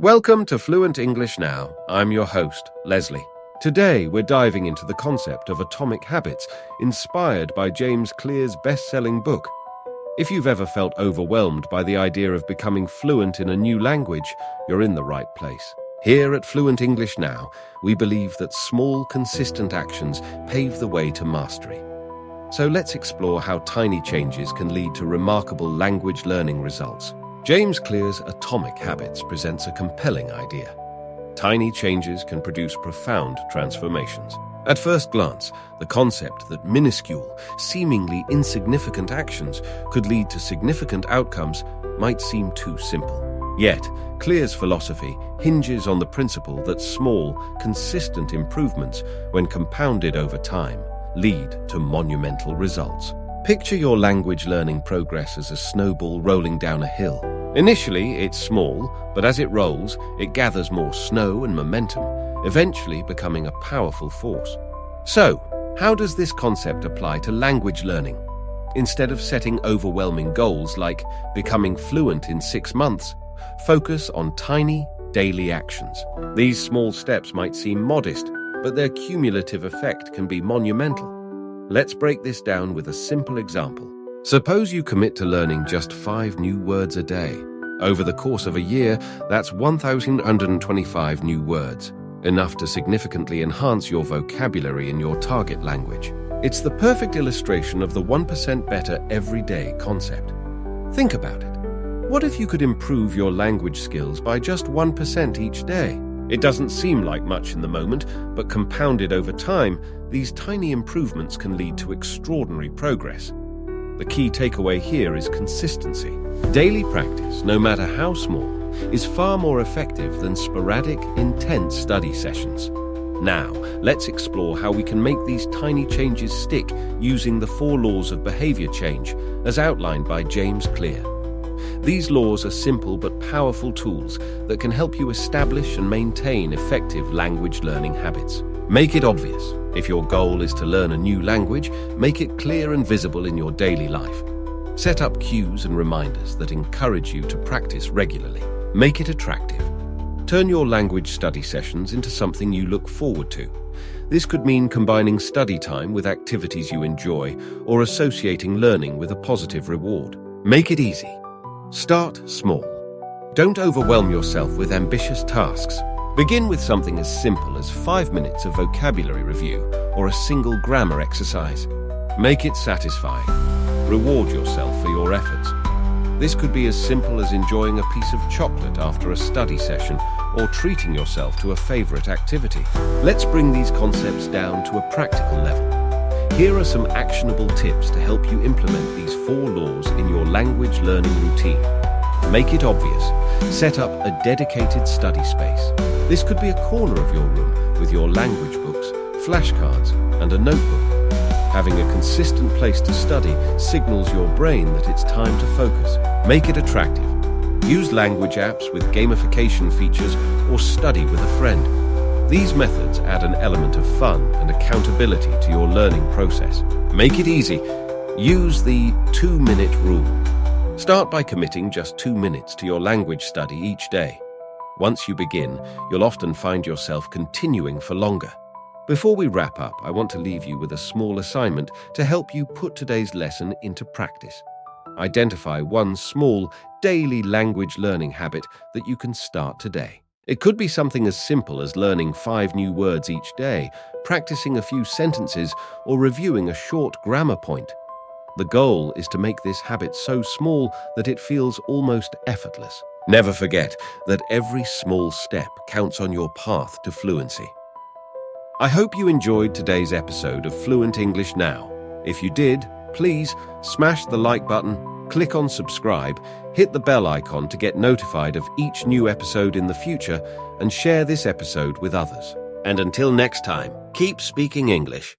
Welcome to Fluent English Now. I'm your host, Leslie. Today, we're diving into the concept of atomic habits, inspired by James Clear's best-selling book. If you've ever felt overwhelmed by the idea of becoming fluent in a new language, you're in the right place. Here at Fluent English Now, we believe that small, consistent actions pave the way to mastery. So let's explore how tiny changes can lead to remarkable language learning results. James Clear's Atomic Habits presents a compelling idea. Tiny changes can produce profound transformations. At first glance, the concept that minuscule, seemingly insignificant actions could lead to significant outcomes might seem too simple. Yet, Clear's philosophy hinges on the principle that small, consistent improvements, when compounded over time, lead to monumental results. Picture your language learning progress as a snowball rolling down a hill. Initially, it's small, but as it rolls, it gathers more snow and momentum, eventually becoming a powerful force. So, how does this concept apply to language learning? Instead of setting overwhelming goals like becoming fluent in 6 months, focus on tiny, daily actions. These small steps might seem modest, but their cumulative effect can be monumental. Let's break this down with a simple example. Suppose you commit to learning just 5 new words a day. Over the course of a year, that's 1,125 new words, enough to significantly enhance your vocabulary in your target language. It's the perfect illustration of the 1% better every day concept. Think about it. What if you could improve your language skills by just 1% each day? It doesn't seem like much in the moment, but compounded over time, these tiny improvements can lead to extraordinary progress. The key takeaway here is consistency. Daily practice, no matter how small, is far more effective than sporadic, intense study sessions. Now, let's explore how we can make these tiny changes stick using the 4 laws of behavior change, as outlined by James Clear. These laws are simple but powerful tools that can help you establish and maintain effective language learning habits. Make it obvious. If your goal is to learn a new language, make it clear and visible in your daily life. Set up cues and reminders that encourage you to practice regularly. Make it attractive. Turn your language study sessions into something you look forward to. This could mean combining study time with activities you enjoy or associating learning with a positive reward. Make it easy. Start small. Don't overwhelm yourself with ambitious tasks. Begin with something as simple as 5 minutes of vocabulary review or a single grammar exercise. Make it satisfying. Reward yourself for your efforts. This could be as simple as enjoying a piece of chocolate after a study session or treating yourself to a favorite activity. Let's bring these concepts down to a practical level. Here are some actionable tips to help you implement these 4 laws in your language learning routine. Make it obvious. Set up a dedicated study space. This could be a corner of your room with your language books, flashcards, and a notebook. Having a consistent place to study signals your brain that it's time to focus. Make it attractive. Use language apps with gamification features or study with a friend. These methods add an element of fun and accountability to your learning process. Make it easy. Use the 2-minute rule. Start by committing just 2 minutes to your language study each day. Once you begin, you'll often find yourself continuing for longer. Before we wrap up, I want to leave you with a small assignment to help you put today's lesson into practice. Identify one small, daily language learning habit that you can start today. It could be something as simple as learning 5 new words each day, practicing a few sentences, or reviewing a short grammar point. The goal is to make this habit so small that it feels almost effortless. Never forget that every small step counts on your path to fluency. I hope you enjoyed today's episode of Fluent English Now. If you did, please smash the like button, click on subscribe, hit the bell icon to get notified of each new episode in the future, and share this episode with others. And until next time, keep speaking English.